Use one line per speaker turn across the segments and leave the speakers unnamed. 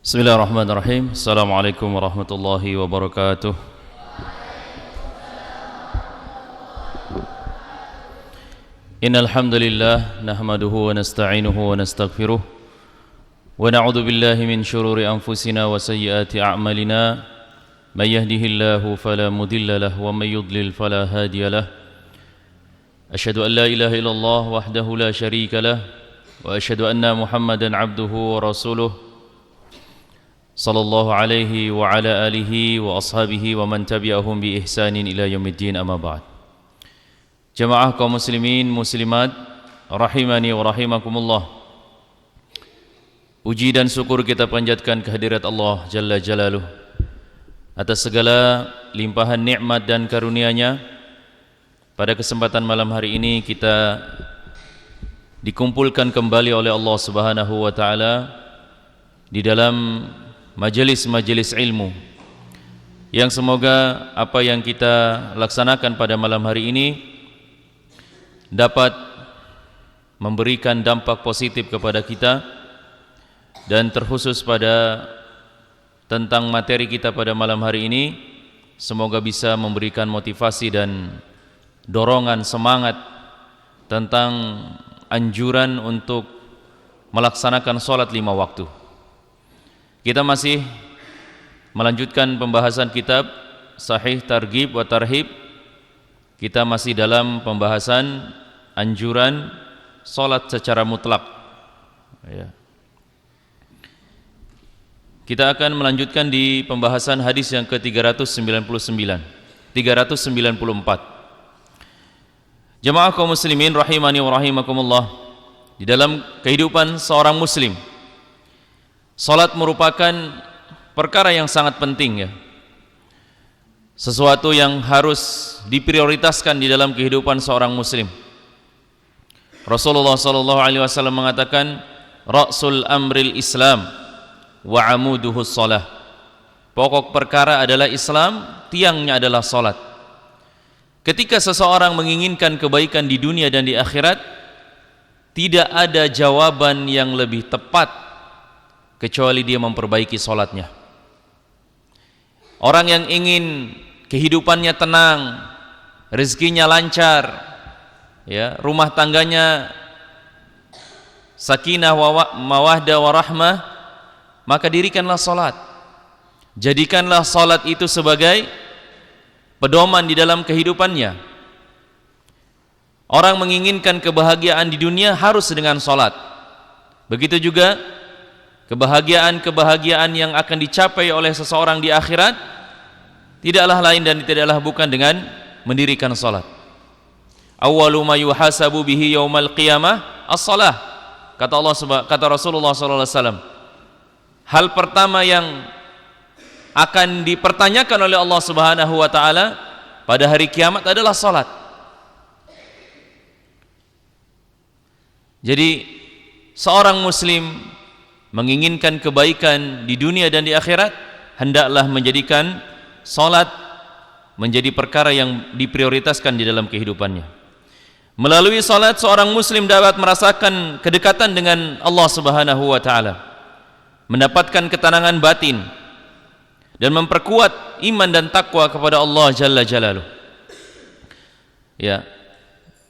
Bismillahirrahmanirrahim. Assalamualaikum warahmatullahi wabarakatuh. Innal hamdalillah nahmaduhu wa nasta'inuhu wa nastaghfiruh wa na'udzu billahi min shururi anfusina wa sayyiati a'malina. May yahdihillahu fala mudilla lahu wa may yudlil fala hadiya lahu. Asyhadu an la ilaha illallah wahdahu la syarika lahu wa asyhadu anna Muhammadan 'abduhu wa rasuluh. Sallallahu alaihi wa ala alihi wa ashabihi wa man tabi'ahum bi ihsanin ila yaumiddin, amma ba'd. Jamaah kaum muslimin muslimat rahimani wa rahimakumullah. Puji dan syukur kita panjatkan kehadirat Allah Jalla Jalaluh atas segala limpahan nikmat dan karunia-Nya. Pada kesempatan malam hari ini kita dikumpulkan kembali oleh Allah Subhanahu wa taala di dalam majelis-majelis ilmu yang semoga apa yang kita laksanakan pada malam hari ini dapat memberikan dampak positif kepada kita, dan terkhusus pada tentang materi kita pada malam hari ini semoga bisa memberikan motivasi dan dorongan semangat tentang anjuran untuk melaksanakan sholat 5 waktu. Kita masih melanjutkan pembahasan kitab Sahih Targhib wa Tarhib. Kita masih dalam pembahasan anjuran salat secara mutlak, ya. Kita akan melanjutkan di pembahasan hadis yang ke-394. Jemaah kaum muslimin rahimani wa rahimakumullah. Di dalam kehidupan seorang muslim, salat merupakan perkara yang sangat penting, ya. Sesuatu yang harus diprioritaskan di dalam kehidupan seorang muslim. Rasulullah sallallahu alaihi wasallam mengatakan, "Ra'sul amril Islam wa 'amuduhus shalah." Pokok perkara adalah Islam, tiangnya adalah salat. Ketika seseorang menginginkan kebaikan di dunia dan di akhirat, tidak ada jawaban yang lebih tepat kecuali dia memperbaiki sholatnya. Orang yang ingin kehidupannya tenang, rezekinya lancar, ya, rumah tangganya sakinah mawaddah warahmah, maka dirikanlah sholat. Jadikanlah sholat itu sebagai pedoman di dalam kehidupannya. Orang menginginkan kebahagiaan di dunia harus dengan sholat. Begitu juga kebahagiaan-kebahagiaan yang akan dicapai oleh seseorang di akhirat tidaklah lain dan tidaklah bukan dengan mendirikan salat. Awwalu ma yuhasabu bihi yaumal qiyamah as-shalah. Kata Rasulullah sallallahu alaihi wasallam, hal pertama yang akan dipertanyakan oleh Allah Subhanahu wa taala pada hari kiamat adalah salat. Jadi seorang muslim menginginkan kebaikan di dunia dan di akhirat, hendaklah menjadikan salat menjadi perkara yang diprioritaskan di dalam kehidupannya. Melalui salat seorang muslim dapat merasakan kedekatan dengan Allah Subhanahu wa taala, mendapatkan ketenangan batin dan memperkuat iman dan takwa kepada Allah Jalla Jalaluh. Ya.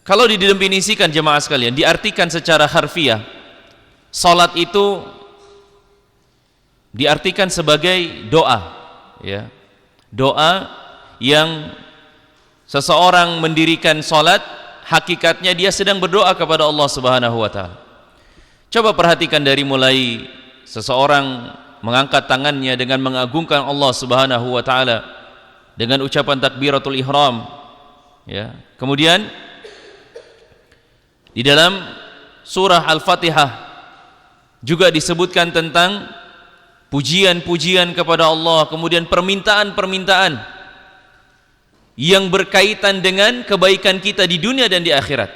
Kalau didefinisikan jemaah sekalian, diartikan secara harfiah, salat itu diartikan sebagai doa, ya. Doa yang seseorang mendirikan salat, hakikatnya dia sedang berdoa kepada Allah Subhanahu wa taala. Coba perhatikan dari mulai seseorang mengangkat tangannya dengan mengagungkan Allah Subhanahu wa taala dengan ucapan takbiratul ihram, ya. Kemudian di dalam surah Al-Fatihah juga disebutkan tentang pujian-pujian kepada Allah, kemudian permintaan-permintaan yang berkaitan dengan kebaikan kita di dunia dan di akhirat.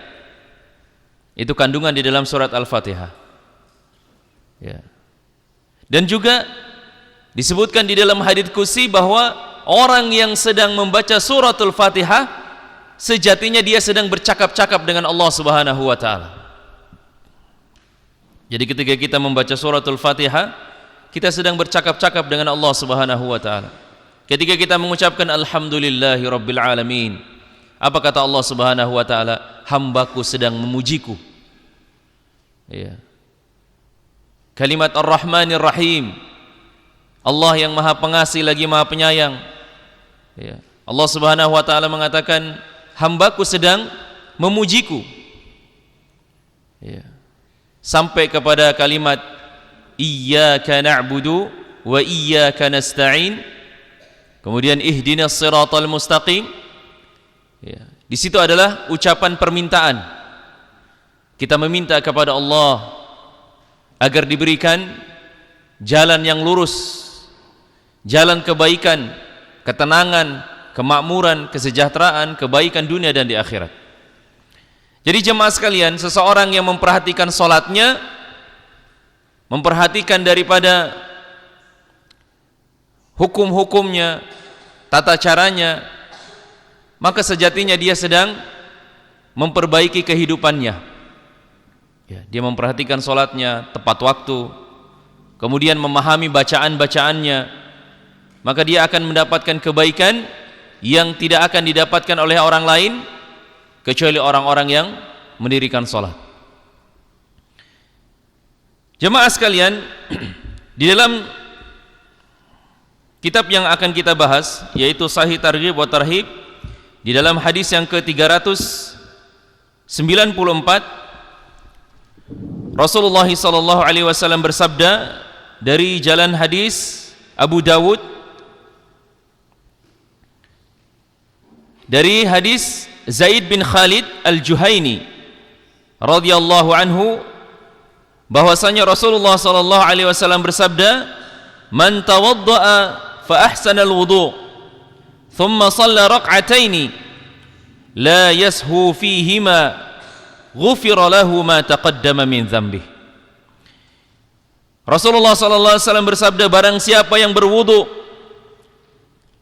Itu kandungan di dalam surat Al-Fatihah, ya. Dan juga disebutkan di dalam hadits qudsi bahwa orang yang sedang membaca suratul Fatihah sejatinya dia sedang bercakap-cakap dengan Allah Subhanahu wa taala. Jadi ketika kita membaca suratul Fatihah, kita sedang bercakap-cakap dengan Allah Subhanahu wa taala. Ketika kita mengucapkan alhamdulillahi rabbil alamin, apa kata Allah Subhanahu wa taala? Hambaku sedang memujiku. Ya. Kalimat Ar-Rahmanir Rahim, Allah yang Maha Pengasih lagi Maha Penyayang. Ya. Allah Subhanahu wa taala mengatakan, hambaku sedang memujiku. Ya. Sampai kepada kalimat iyyaka na'budu wa iyyaka nasta'in. Kemudian ihdinas siratal mustaqim. Ya. Di situ adalah ucapan permintaan. Kita meminta kepada Allah agar diberikan jalan yang lurus, jalan kebaikan, ketenangan, kemakmuran, kesejahteraan, kebaikan dunia dan di akhirat. Jadi jemaah sekalian, seseorang yang memperhatikan salatnya, memperhatikan daripada hukum-hukumnya, tata caranya, maka sejatinya dia sedang memperbaiki kehidupannya. Ya, dia memperhatikan salatnya tepat waktu, kemudian memahami bacaan-bacaannya, maka dia akan mendapatkan kebaikan yang tidak akan didapatkan oleh orang lain kecuali orang-orang yang mendirikan salat. Jemaah sekalian, di dalam kitab yang akan kita bahas, yaitu Sahih Targhib wa Tarhib, di dalam hadis yang ke-394, Rasulullah SAW bersabda dari jalan hadis Abu Dawud, dari hadis Zaid bin Khalid Al-Juhaini radhiyallahu anhu, bahwasanya Rasulullah SAW bersabda, man tawadda'a fa ahsana al-wudu' thumma shalla rak'ataini la yashu fihima ghufira lahu ma taqaddama min dhanbih. Rasulullah SAW bersabda, barang siapa yang berwudu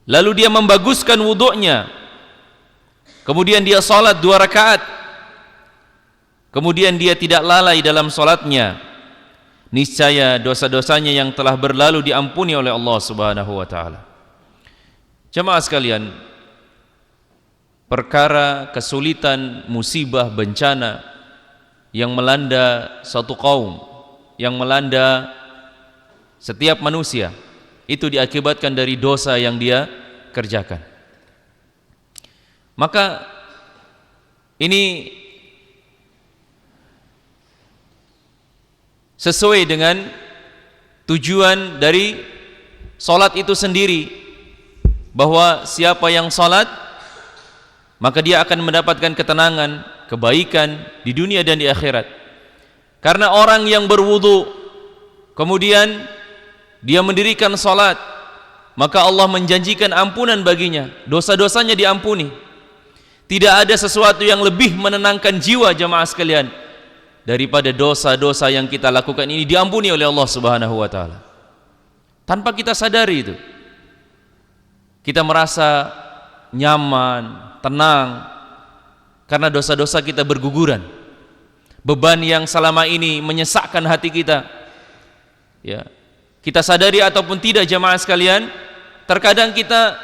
lalu dia membaguskan wudunya, kemudian dia salat 2 rakaat, kemudian dia tidak lalai dalam salatnya, niscaya dosa-dosanya yang telah berlalu diampuni oleh Allah Subhanahu wa taala. Jemaah sekalian, perkara kesulitan, musibah, bencana yang melanda satu kaum, yang melanda setiap manusia, itu diakibatkan dari dosa yang dia kerjakan. Maka ini sesuai dengan tujuan dari salat itu sendiri, bahwa siapa yang salat maka dia akan mendapatkan ketenangan, kebaikan di dunia dan di akhirat. Karena orang yang berwudu kemudian dia mendirikan salat, maka Allah menjanjikan ampunan baginya, dosa-dosanya diampuni. Tidak ada sesuatu yang lebih menenangkan jiwa jemaah sekalian daripada dosa-dosa yang kita lakukan ini diampuni oleh Allah Subhanahu wa taala. Tanpa kita sadari itu, kita merasa nyaman, tenang, karena dosa-dosa kita berguguran. Beban yang selama ini menyesakkan hati kita, ya, kita sadari ataupun tidak jemaah sekalian, terkadang kita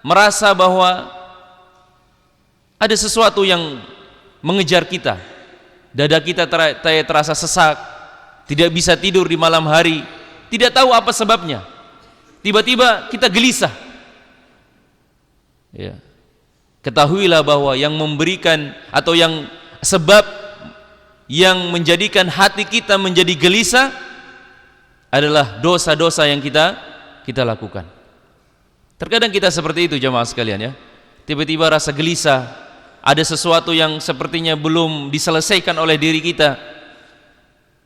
merasa bahwa ada sesuatu yang mengejar kita, dada kita terasa sesak, tidak bisa tidur di malam hari, tidak tahu apa sebabnya. Tiba-tiba kita gelisah. Ya. Ketahuilah bahwa yang memberikan atau yang sebab yang menjadikan hati kita menjadi gelisah adalah dosa-dosa yang kita lakukan. Terkadang kita seperti itu jemaah sekalian, ya. Tiba-tiba rasa gelisah, ada sesuatu yang sepertinya belum diselesaikan oleh diri kita,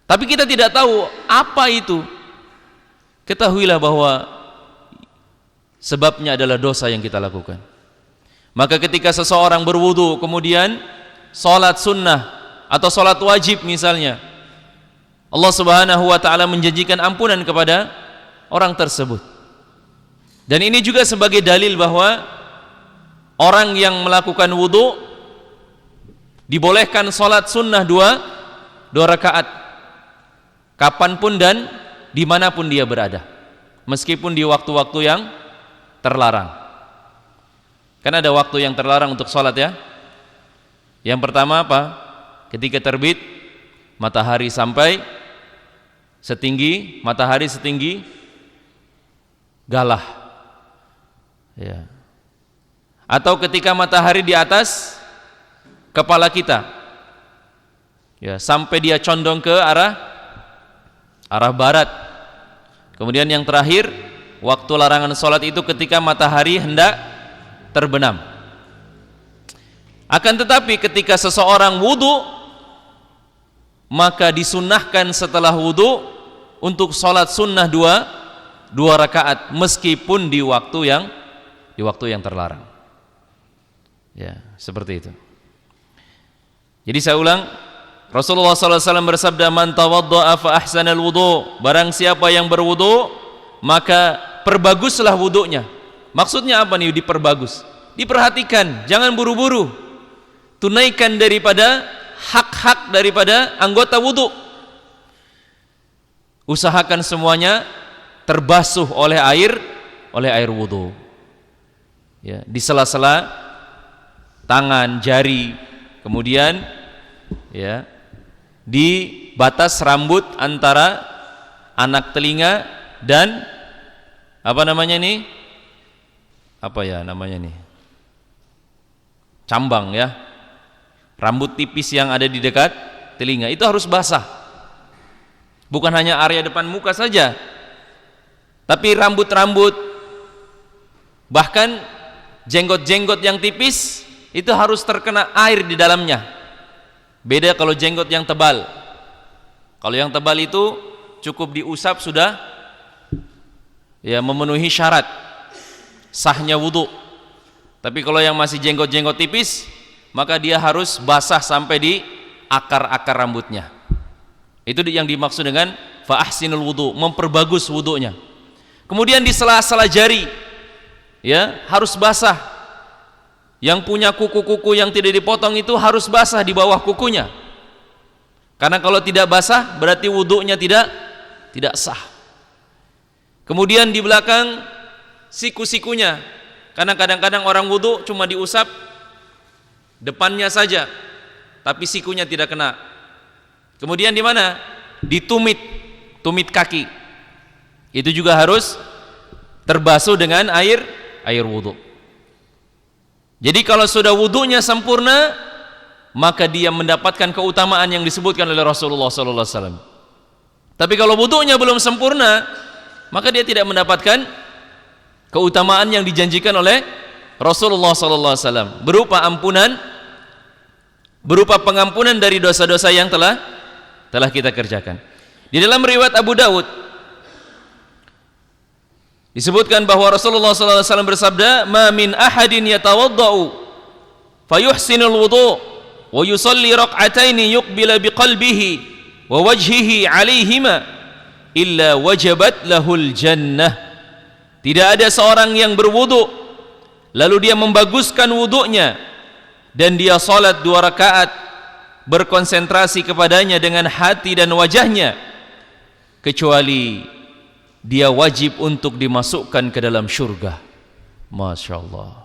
tapi kita tidak tahu apa itu. Ketahuilah bahwa sebabnya adalah dosa yang kita lakukan. Maka ketika seseorang berwudu kemudian salat sunnah atau salat wajib misalnya, Allah Subhanahu wa taala menjanjikan ampunan kepada orang tersebut. Dan ini juga sebagai dalil bahwa orang yang melakukan wudu dibolehkan salat sunnah 2 rakaat kapanpun dan dimanapun dia berada, meskipun di waktu-waktu yang terlarang. Kan ada waktu yang terlarang untuk sholat ya. Yang pertama apa? Ketika terbit matahari sampai matahari setinggi galah ya. Atau ketika matahari di atas kepala kita ya, sampai dia condong ke arah barat. Kemudian yang terakhir, waktu larangan sholat itu ketika matahari hendak terbenam. Akan tetapi ketika seseorang wudu, maka disunnahkan setelah wudu untuk sholat sunnah dua rakaat meskipun di waktu yang terlarang. Ya, seperti itu. Jadi saya ulang, Rasulullah SAW bersabda, man tawadda'a fa ahsanal wudu, barang siapa yang berwudu maka perbaguslah wudunya. Maksudnya apa nih diperbagus? Diperhatikan, jangan buru-buru. Tunaikan daripada hak-hak daripada anggota wudu. Usahakan semuanya terbasuh oleh air wudu. Ya, di sela-sela tangan, jari, kemudian ya, di batas rambut antara anak telinga dan apa namanya nih? Apa ya namanya nih? Cambang ya. Rambut tipis yang ada di dekat telinga itu harus basah. Bukan hanya area depan muka saja, tapi rambut-rambut, bahkan jenggot-jenggot yang tipis itu harus terkena air di dalamnya. Beda kalau jenggot yang tebal. Kalau yang tebal itu cukup diusap sudah ya memenuhi syarat sahnya wudu. Tapi kalau yang masih jenggot-jenggot tipis, maka dia harus basah sampai di akar-akar rambutnya. Itu yang dimaksud dengan fa ahsinul wudu, memperbagus wudunya. Kemudian di sela-sela jari ya harus basah. Yang punya kuku-kuku yang tidak dipotong itu harus basah di bawah kukunya. Karena kalau tidak basah berarti wudunya tidak sah. Kemudian di belakang siku-sikunya, karena kadang-kadang orang wudu cuma diusap depannya saja, tapi sikunya tidak kena. Kemudian di mana? Di tumit kaki. Itu juga harus terbasuh dengan air wudu. Jadi kalau sudah wudunya sempurna, maka dia mendapatkan keutamaan yang disebutkan oleh Rasulullah SAW. Tapi kalau wudunya belum sempurna, maka dia tidak mendapatkan keutamaan yang dijanjikan oleh Rasulullah SAW, berupa pengampunan dari dosa-dosa yang telah kita kerjakan. Di dalam riwayat Abu Dawud disebutkan bahwa Rasulullah SAW bersabda, "Ma min ahadin yatawaddau fayuhsinul wudu wa yusalli rak'ataini yuqbila biqalbihi wa wajhihi 'alaihima illa wajabat lahul jannah." Tidak ada seorang yang berwudu lalu dia membaguskan wudunya dan dia salat 2 rakaat berkonsentrasi kepadanya dengan hati dan wajahnya, kecuali dia wajib untuk dimasukkan ke dalam syurga. Masya Allah.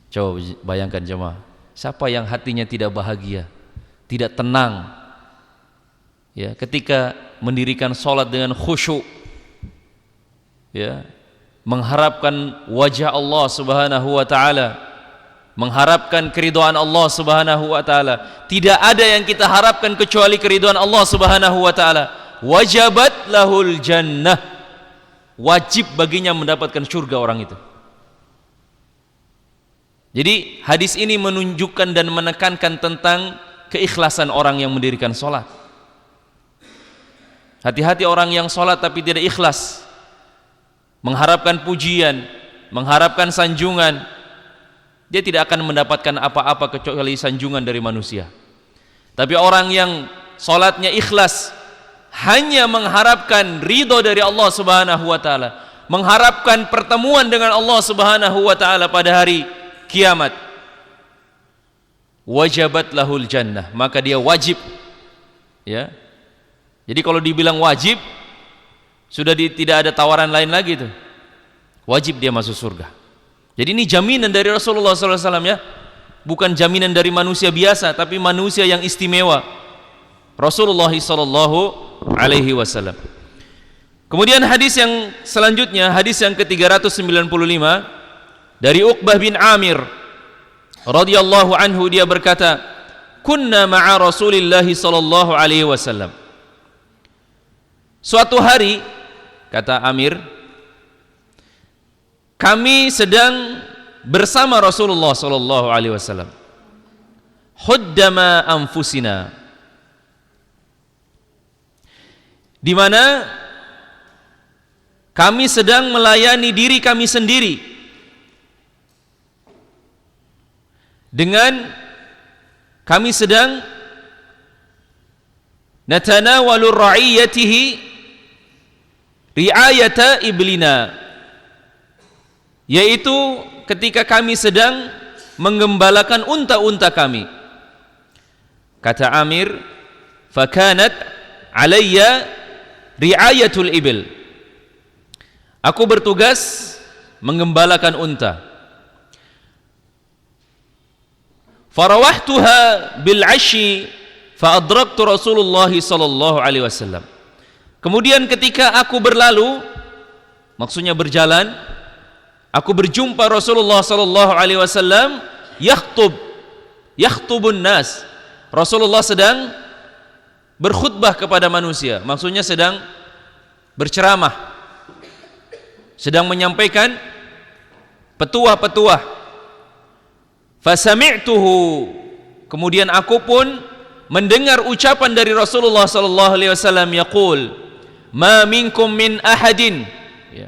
Coba bayangkan jemaah, siapa yang hatinya tidak bahagia, tidak tenang ya, ketika mendirikan salat dengan khusyuk ya, mengharapkan wajah Allah Subhanahu wa taala, mengharapkan keridhaan Allah Subhanahu wa taala. Tidak ada yang kita harapkan kecuali keridhaan Allah Subhanahu wa taala. Wajabat lahul jannah, wajib baginya mendapatkan surga orang itu. Jadi hadis ini menunjukkan dan menekankan tentang keikhlasan orang yang mendirikan sholat. Hati-hati orang yang sholat tapi tidak ikhlas, mengharapkan pujian, mengharapkan sanjungan, dia tidak akan mendapatkan apa-apa kecuali sanjungan dari manusia. Tapi orang yang sholatnya ikhlas, hanya mengharapkan ridho dari Allah Subhanahu wa taala, mengharapkan pertemuan dengan Allah Subhanahu wa taala pada hari kiamat, wajabat lahul jannah, maka dia wajib ya. Jadi kalau dibilang wajib tidak ada tawaran lain lagi tuh. Wajib dia masuk surga. Jadi ini jaminan dari Rasulullah SAW ya. Bukan jaminan dari manusia biasa, tapi manusia yang istimewa. Rasulullah SAW. Kemudian hadis yang selanjutnya, hadis yang ke-395 dari Uqbah bin Amir radhiyallahu anhu, dia berkata, "Kunna ma'a Rasulillah sallallahu alaihi wasallam." Suatu hari, kata Amir, kami sedang bersama Rasulullah sallallahu alaihi wasallam. Huddama anfusina, di mana kami sedang melayani diri kami sendiri dengan kami sedang natanawalu ra'iyatihi ri'ayata iblina, yaitu ketika kami sedang menggembalakan unta-unta kami. Kata Amir, fakanat alayya ri'ayatul ibil, aku bertugas menggembalakan unta. Farawahtuha bil ashi fa adraktu Rasulullah sallallahu alaihi wasallam. Kemudian ketika aku berlalu, maksudnya berjalan, aku berjumpa Rasulullah sallallahu alaihi wasallam yakhtubun nas. Rasulullah sedang berkhutbah kepada manusia, maksudnya sedang berceramah, sedang menyampaikan petuah-petuah. Fasami'tuhu, kemudian aku pun mendengar ucapan dari Rasulullah sallallahu alaihi wasallam, yaqul, ma minkum min ahadin. Ya.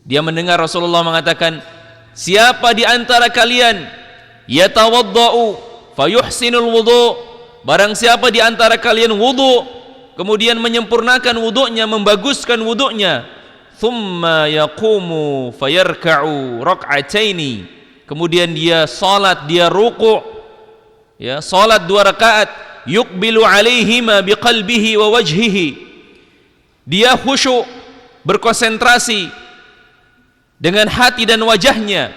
Dia mendengar Rasulullah mengatakan, siapa di antara kalian yatawaddau fayuhsinul wudu, barang siapa di antara kalian wudu kemudian menyempurnakan wudunya, membaguskan wudunya, thumma yaqumu fayarka'u rak'ataini, kemudian dia salat, dia ruku', ya, salat 2 rakaat, yuqbilu alaihima biqalbihi wa wajhihi, dia khusyuk, berkonsentrasi dengan hati dan wajahnya,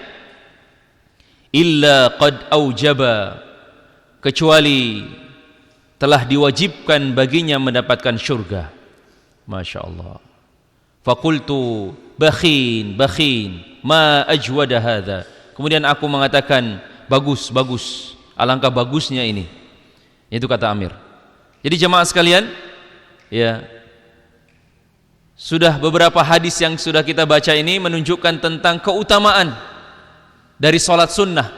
illa qad aujaba, kecuali telah diwajibkan baginya mendapatkan syurga. Masya Allah. Faqultu bakhin ma ajwada hadha, kemudian aku mengatakan, bagus, alangkah bagusnya ini. Itu kata Amir. Jadi jemaah sekalian, ya, sudah beberapa hadis yang sudah kita baca ini menunjukkan tentang keutamaan dari sholat sunnah.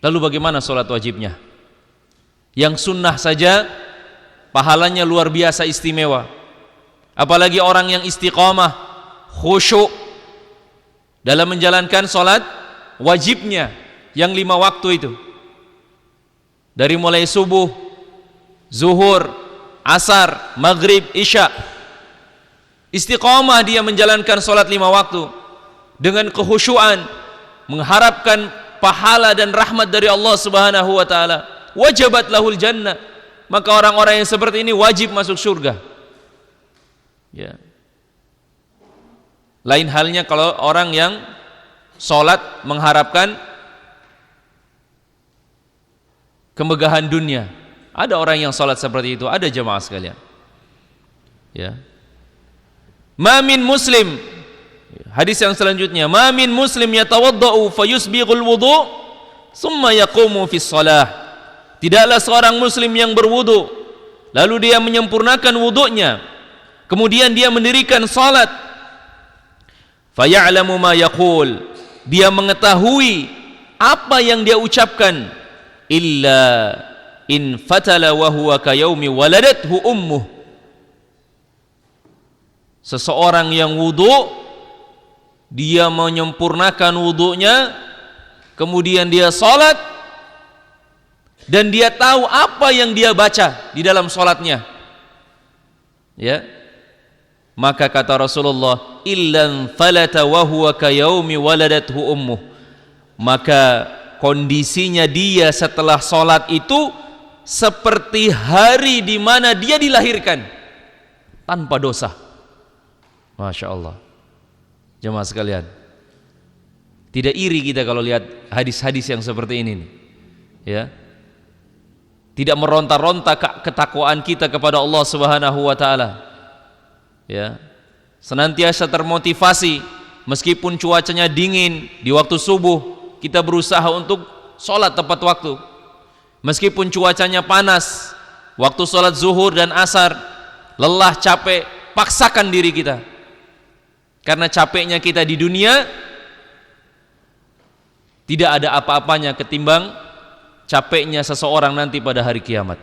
Lalu bagaimana sholat wajibnya? Yang sunnah saja pahalanya luar biasa istimewa. Apalagi orang yang istiqamah, khusyuk dalam menjalankan sholat wajibnya yang 5 waktu itu, dari mulai subuh, zuhur, asar, maghrib, isya. Istiqamah dia menjalankan sholat 5 waktu dengan kekhusyuan, mengharapkan pahala dan rahmat dari Allah Subhanahu wa taala. Wajabat lahul jannah, maka orang-orang yang seperti ini wajib masuk surga. Ya. Lain halnya kalau orang yang sholat mengharapkan kemegahan dunia. Ada orang yang sholat seperti itu, ada jemaah sekalian. Ya. Ma min muslim, hadis yang selanjutnya, ma min muslim yatawaddau fayusbighul wudu summa yaqumu fis shalah. Tidaklah seorang muslim yang berwudu lalu dia menyempurnakan wudunya, kemudian dia mendirikan salat, faya'lamu ma yaqul, dia mengetahui apa yang dia ucapkan, illa in fatala wa huwa kayaumi waladathu ummuh. Seseorang yang wudu, dia menyempurnakan wudunya, kemudian dia salat, dan dia tahu apa yang dia baca di dalam salatnya, ya, maka kata Rasulullah, illan falata wa huwa kayaumi waladathu ummuh, maka kondisinya dia setelah salat itu seperti hari di mana dia dilahirkan, tanpa dosa.
Masya Allah. Jemaah sekalian, tidak iri kita kalau lihat hadis-hadis yang seperti ini nih. Ya. Tidak meronta-ronta ketakwaan kita kepada Allah Subhanahu wa taala. Ya. Senantiasa termotivasi meskipun cuacanya dingin di waktu subuh, kita berusaha untuk sholat tepat waktu. Meskipun cuacanya panas, waktu sholat zuhur dan asar, lelah, capek, paksakan diri kita. Karena capeknya kita di dunia tidak ada apa-apanya ketimbang capeknya seseorang nanti pada hari kiamat.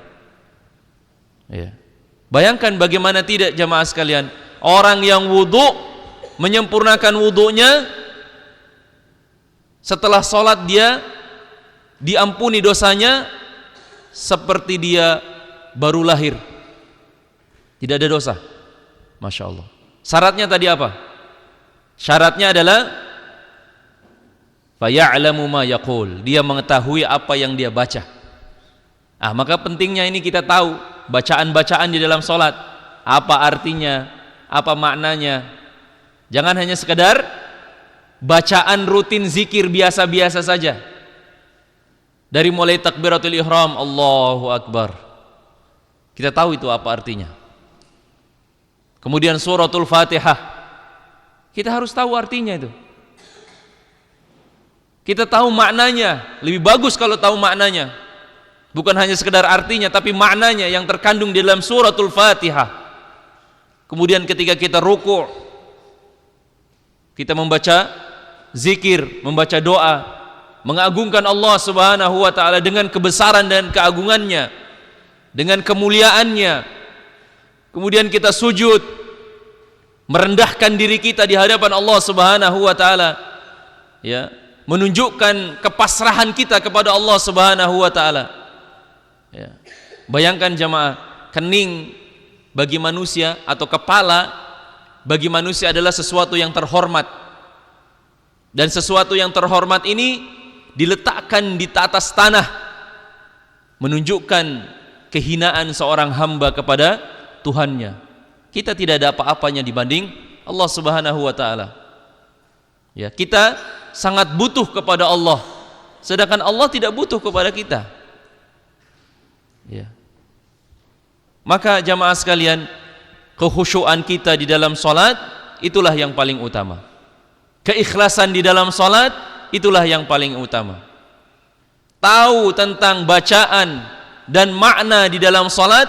Ya. Bayangkan bagaimana tidak jamaah sekalian, orang yang wudu menyempurnakan wudunya, setelah sholat dia diampuni dosanya seperti dia baru lahir, tidak ada dosa. Masya Allah. Syaratnya tadi apa? Syaratnya adalah faya'lamu ma yaqul, dia mengetahui apa yang dia baca. Maka pentingnya ini kita tahu bacaan-bacaan di dalam sholat, apa artinya, apa maknanya. Jangan hanya sekedar bacaan rutin zikir biasa-biasa saja. Dari mulai takbiratul ihram, Allahu Akbar, kita tahu itu apa artinya. Kemudian suratul Fatihah, kita harus tahu artinya itu. Kita tahu maknanya, lebih bagus kalau tahu maknanya. Bukan hanya sekedar artinya, tapi maknanya yang terkandung di dalam suratul Fatihah. Kemudian ketika kita ruku', kita membaca zikir, membaca doa, mengagungkan Allah Subhanahu wa taala dengan kebesaran dan keagungannya, dengan kemuliaannya. Kemudian kita sujud, merendahkan diri kita di hadapan Allah Subhanahu wa taala. Ya, menunjukkan kepasrahan kita kepada Allah Subhanahu wa taala. Ya. Bayangkan jamaah, kening bagi manusia atau kepala bagi manusia adalah sesuatu yang terhormat. Dan sesuatu yang terhormat ini diletakkan di atas tanah, menunjukkan kehinaan seorang hamba kepada Tuhannya. Kita tidak ada apa-apanya dibanding Allah Subhanahu wa taala. Ya, kita sangat butuh kepada Allah, sedangkan Allah tidak butuh kepada kita. Ya. Maka jamaah sekalian, kekhusyuan kita di dalam salat itulah yang paling utama. Keikhlasan di dalam salat itulah yang paling utama. Tahu tentang bacaan dan makna di dalam salat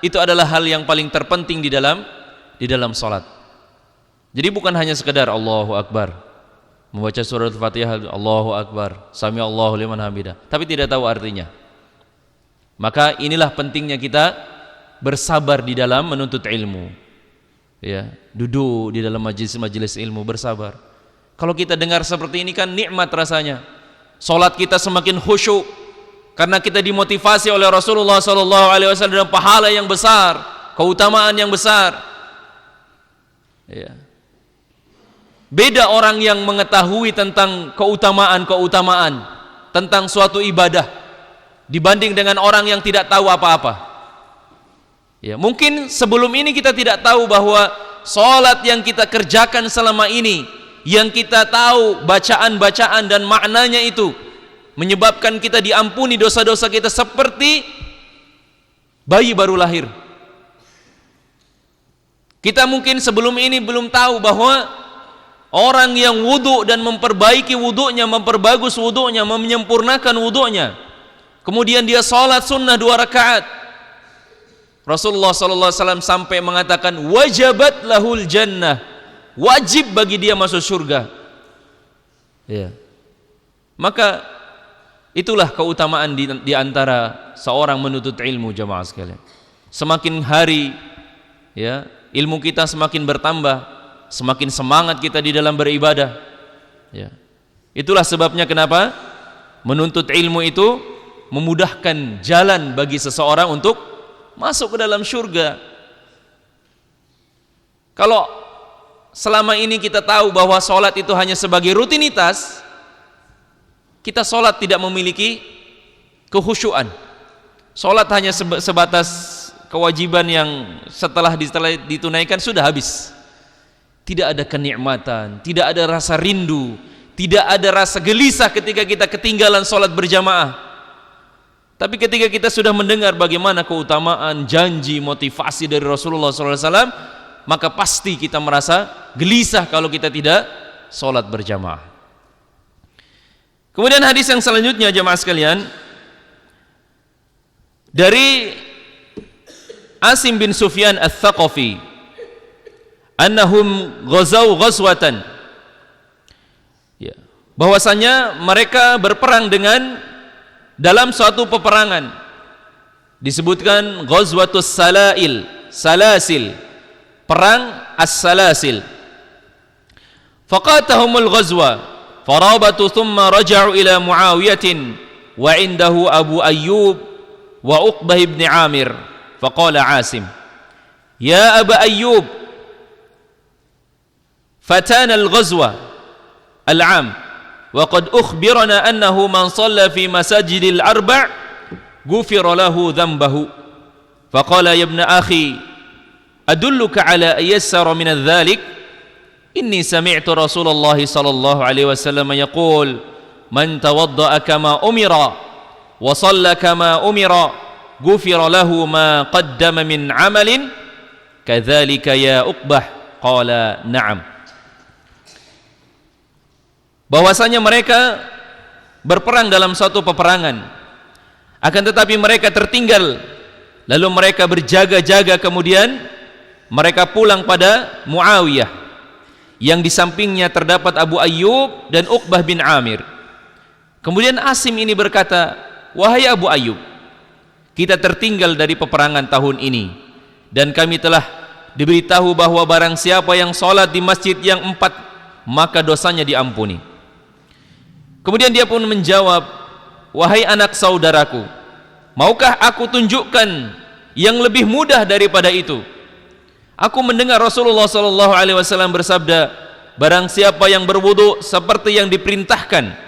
itu adalah hal yang paling terpenting di dalam salat. Jadi bukan hanya sekedar Allahu Akbar, membaca surat Fatihah, Allahu Akbar, Sami Allahu liman hamidah, tapi tidak tahu artinya. Maka inilah pentingnya kita bersabar di dalam menuntut ilmu. Ya, duduk di dalam majelis-majelis ilmu, bersabar. Kalau kita dengar seperti ini kan nikmat rasanya. Salat kita semakin khusyuk karena kita dimotivasi oleh Rasulullah SAW dengan pahala yang besar, keutamaan yang besar. Ya. Beda orang yang mengetahui tentang keutamaan tentang suatu ibadah dibanding dengan orang yang tidak tahu apa-apa. Ya, mungkin sebelum ini kita tidak tahu bahwa salat yang kita kerjakan selama ini, yang kita tahu bacaan-bacaan dan maknanya itu menyebabkan kita diampuni dosa-dosa kita seperti bayi baru lahir. Kita mungkin sebelum ini belum tahu bahwa orang yang wudu dan memperbaiki wudunya, memperbagus wudunya, menyempurnakan wudunya, kemudian dia salat sunnah 2 rakaat, Rasulullah SAW sampai mengatakan wajabat lahul jannah, wajib bagi dia masuk surga. Ya. Maka itulah keutamaan di antara seorang menuntut ilmu, jamaah sekalian. Semakin hari ya, ilmu kita semakin bertambah, semakin semangat kita di dalam beribadah. Ya. Itulah sebabnya kenapa menuntut ilmu itu memudahkan jalan bagi seseorang untuk masuk ke dalam surga. Kalau selama ini kita tahu bahwa sholat itu hanya sebagai rutinitas, kita sholat tidak memiliki kekhusyuan. Sholat hanya sebatas kewajiban yang setelah ditunaikan sudah habis. tidak ada kenikmatan, tidak ada rasa rindu, tidak ada rasa gelisah ketika kita ketinggalan salat berjamaah. Tapi ketika kita sudah mendengar bagaimana keutamaan, janji, motivasi dari Rasulullah SAW, maka pasti kita merasa gelisah kalau kita tidak salat berjamaah. Kemudian hadis yang selanjutnya jamaah sekalian, dari Asim bin Sufyan Ats-Tsaqafi, annahum ghazaw ghazwatan, ya, bahwasanya mereka berperang dengan dalam suatu peperangan, disebutkan ghazwatus salasil, perang as-salasil. Faqatahumul ghazwa farabatu thumma raja'u ila Muawiyatin wa indahu Abu Ayyub wa Uqbah ibn Amir. Faqala Asim, ya Aba Ayyub, fatana al-ghazwa al-'am wa qad ukhbirana annahu man shalla fi masajidil arba' ghufira lahu dhanbahu. Faqala ya ibn akhi, adulluka ala ayyasara min adh-dhalik? Inni sami'tu Rasulullah sallallahu alaihi wasallam yaqul, man tawadda'a kama umira wa shalla kama umira ghufira lahu ma qaddama min 'amalin kadzalika ya Uqbah. Qala na'am. Bahwasanya mereka berperang dalam suatu peperangan, akan tetapi mereka tertinggal, lalu mereka berjaga-jaga, kemudian mereka pulang pada Muawiyah, yang di sampingnya terdapat Abu Ayyub dan Uqbah bin Amir. Kemudian Asim ini berkata, wahai Abu Ayyub, kita tertinggal dari peperangan tahun ini, dan kami telah diberitahu bahwa barang siapa yang sholat di masjid yang 4, maka dosanya diampuni. Kemudian dia pun menjawab, wahai anak saudaraku, maukah aku tunjukkan yang lebih mudah daripada itu? Aku mendengar Rasulullah SAW bersabda, barang siapa yang berwudu seperti yang diperintahkan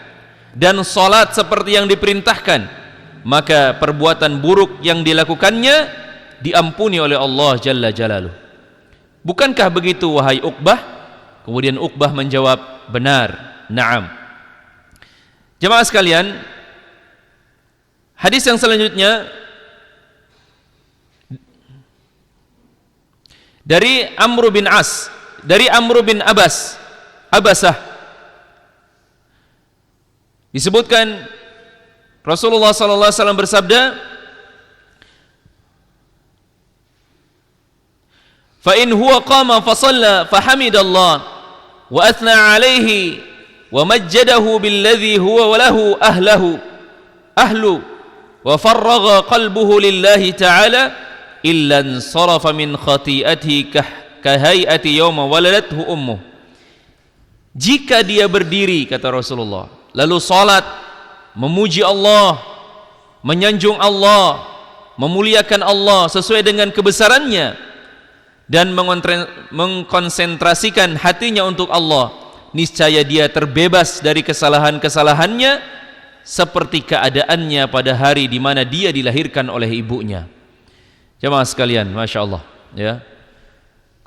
dan sholat seperti yang diperintahkan, maka perbuatan buruk yang dilakukannya diampuni oleh Allah Jalla Jalaluh. Bukankah begitu wahai Uqbah? Kemudian Uqbah menjawab, benar, na'am. Jemaah sekalian, hadis yang selanjutnya dari Amr bin As, dari Amr bin Abasah, disebutkan Rasulullah sallallahu alaihi wasallam bersabda, fa in huwa qama fa shalla fa hamidallah wa athna alaihi wa majjadahu billadhi huwa lahu ahlu wa farragha qalbuhu lillahi ta'ala illa ansarafa min khati'atihi kahayati yawma waladathu ummuh. Jika dia berdiri, kata Rasulullah, lalu salat, memuji Allah, menyanjung Allah, memuliakan Allah sesuai dengan kebesarannya, dan mengkonsentrasikan hatinya untuk Allah, niscaya dia terbebas dari kesalahan-kesalahannya seperti keadaannya pada hari di mana dia dilahirkan oleh ibunya. Jemaah sekalian, Masya Allah, ya,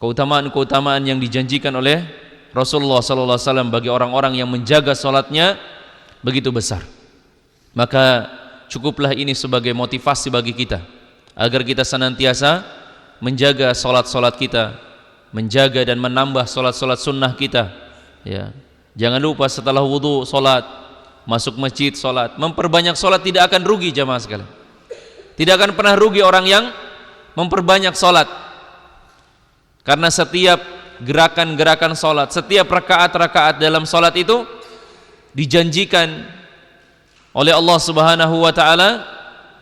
keutamaan-keutamaan yang dijanjikan oleh Rasulullah SAW bagi orang-orang yang menjaga salatnya begitu besar. Maka cukuplah ini sebagai motivasi bagi kita agar kita senantiasa menjaga salat-salat kita, menjaga dan menambah salat-salat sunnah kita, ya. Jangan lupa setelah wudu salat, masuk masjid salat, memperbanyak salat. Tidak akan rugi jamaah sekalian, tidak akan pernah rugi orang yang memperbanyak salat, karena setiap gerakan-gerakan salat, setiap rakaat-rakaat dalam salat itu dijanjikan oleh Allah Subhanahu wa taala,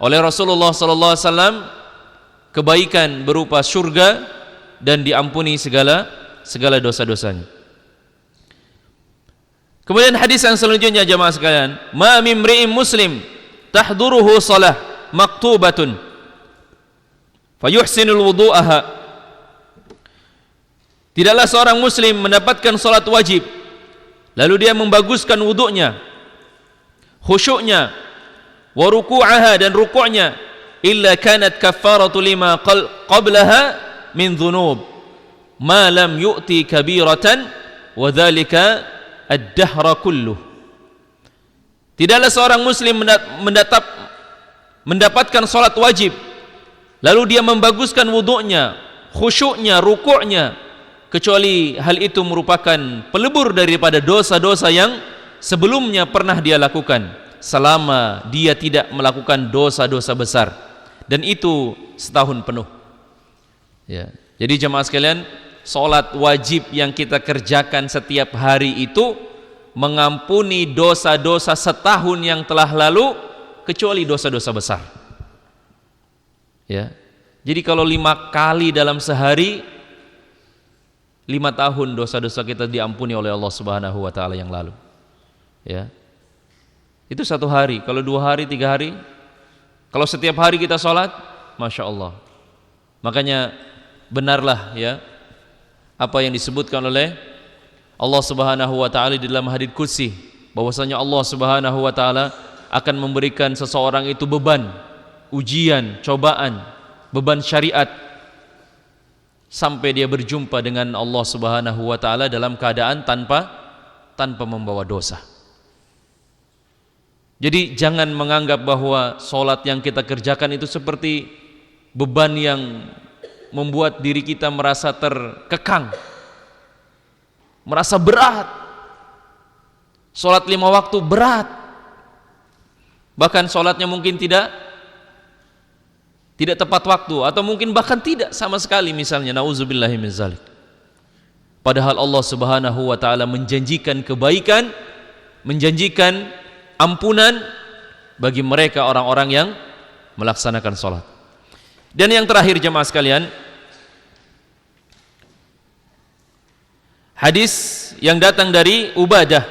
oleh Rasulullah sallallahu alaihi wasallam, kebaikan berupa surga dan diampuni segala dosa-dosanya. Kemudian hadis yang selanjutnya jamaah sekalian, ma mimri'in muslim tahduruhu shalah maktubatun fayuhsinul wudu'aha. Tidaklah seorang muslim mendapatkan salat wajib lalu dia membaguskan wudunya, khusyuknya, wa ruku'aha, dan rukuknya, illa kanat kaffaratu lima qablaha min dhunub, ma lam yu'ti kabiratan wa dzalika ad-dahra kulluh. Tidaklah seorang muslim mendapatkan salat wajib lalu dia membaguskan wudunya, khusyuknya, rukuknya, kecuali hal itu merupakan pelebur daripada dosa-dosa yang sebelumnya pernah dia lakukan, selama dia tidak melakukan dosa-dosa besar, dan itu setahun penuh. Ya. Jadi jemaah sekalian, salat wajib yang kita kerjakan setiap hari itu mengampuni dosa-dosa setahun yang telah lalu, kecuali dosa-dosa besar. Ya. Jadi kalau 5 kali dalam sehari, 5 tahun dosa-dosa kita diampuni oleh Allah Subhanahu wa taala yang lalu. Ya. Itu 1 hari. Kalau 2 hari, 3 hari, kalau setiap hari kita sholat, Masya Allah. Makanya benarlah ya apa yang disebutkan oleh Allah Subhanahu wa taala di dalam hadits qudsi, bahwasanya Allah Subhanahu wa taala akan memberikan seseorang itu beban, ujian, cobaan, beban syariat, sampai dia berjumpa dengan Allah Subhanahu wa taala dalam keadaan tanpa membawa dosa. Jadi jangan menganggap bahwa salat yang kita kerjakan itu seperti beban yang membuat diri kita merasa terkekang, merasa berat. Salat 5 waktu berat, bahkan salatnya mungkin tidak tepat waktu, atau mungkin bahkan tidak sama sekali misalnya, nauzubillahi min zalik. Padahal Allah Subhanahu wa taala menjanjikan kebaikan, menjanjikan ampunan bagi mereka orang-orang yang melaksanakan salat. Dan yang terakhir jemaah sekalian, hadis yang datang dari Ubadah.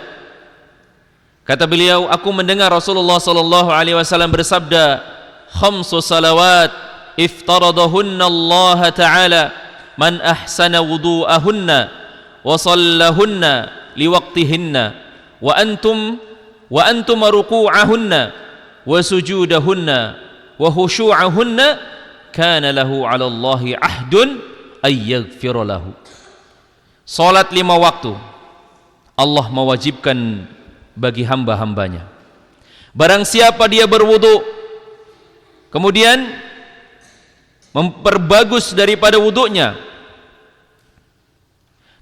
Kata beliau, aku mendengar Rasulullah sallallahu alaihi wasallam bersabda, 5 salawat iftaradahunna Allah Ta'ala man ahsana wudu'ahunna wa sallahunna liwaqtihinna wa antum ruku'ahunna wa sujudahunna wa khushu'ahunna kana lahu 'ala Allahi ahdun ay yaghfira lahu. Salat 5 waktu Allah mewajibkan bagi hamba-hambanya. Barang siapa dia berwudu, kemudian memperbagus daripada wudunya,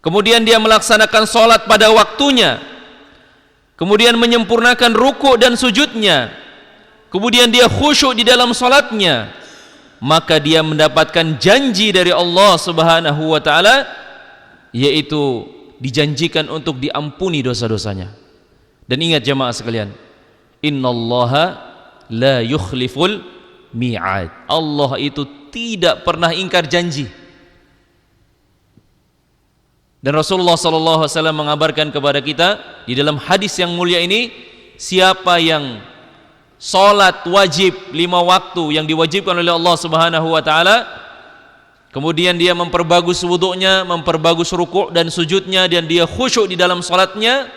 kemudian dia melaksanakan salat pada waktunya, kemudian menyempurnakan ruku' dan sujudnya, kemudian dia khusyuk di dalam salatnya, maka dia mendapatkan janji dari Allah Subhanahu wa taala, yaitu dijanjikan untuk diampuni dosa-dosanya. Dan ingat jemaah sekalian, innallaha la yukhliful mi'ad. Allah itu tidak pernah ingkar janji. Dan Rasulullah sallallahu alaihi wasallam mengabarkan kepada kita di dalam hadis yang mulia ini, siapa yang salat wajib 5 waktu yang diwajibkan oleh Allah Subhanahu wa taala, kemudian dia memperbagus wudunya, memperbagus rukuk dan sujudnya, dan dia khusyuk di dalam salatnya,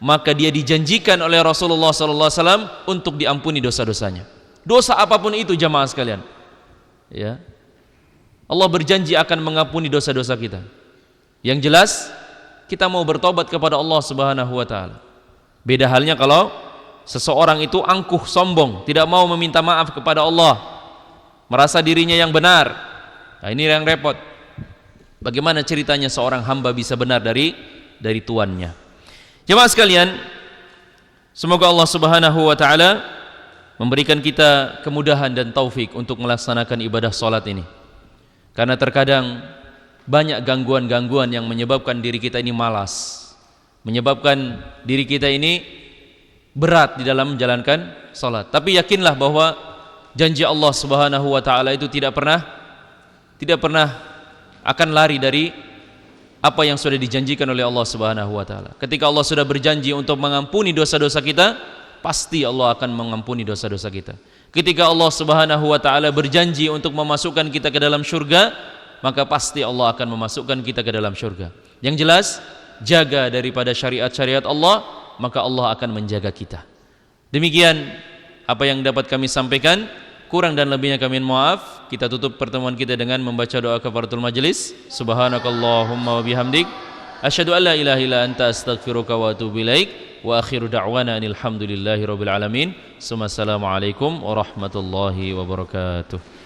maka dia dijanjikan oleh Rasulullah sallallahu alaihi wasallam untuk diampuni dosa-dosanya. Dosa apapun itu jamaah sekalian. Ya. Allah berjanji akan mengampuni dosa-dosa kita. Yang jelas kita mau bertobat kepada Allah Subhanahu wa taala. Beda halnya kalau seseorang itu angkuh, sombong, tidak mau meminta maaf kepada Allah, merasa dirinya yang benar. Nah, ini yang repot. Bagaimana ceritanya seorang hamba bisa benar dari tuannya? Jemaah sekalian, semoga Allah Subhanahu wa taala memberikan kita kemudahan dan taufik untuk melaksanakan ibadah salat ini. Karena terkadang banyak gangguan-gangguan yang menyebabkan diri kita ini malas, menyebabkan diri kita ini berat di dalam menjalankan salat. Tapi yakinlah bahwa janji Allah Subhanahu wa taala itu tidak pernah akan lari dari apa yang sudah dijanjikan oleh Allah Subhanahu wa taala. Ketika Allah sudah berjanji untuk mengampuni dosa-dosa kita, pasti Allah akan mengampuni dosa-dosa kita. Ketika Allah Subhanahu wa taala berjanji untuk memasukkan kita ke dalam syurga, maka pasti Allah akan memasukkan kita ke dalam syurga. Yang jelas, jaga daripada syariat-syariat Allah, maka Allah akan menjaga kita. Demikian apa yang dapat kami sampaikan. kurang dan lebihnya kami mohon maaf. Kita tutup pertemuan kita dengan membaca doa kafaratul majlis. Subhanakallahumma wa bihamdik asyhadu an la ilaha illa anta astaghfiruka wa atubu ilaik. Wa akhiru da'wana alhamdulillahi rabbil alamin. Assalamualaikum warahmatullahi wabarakatuh.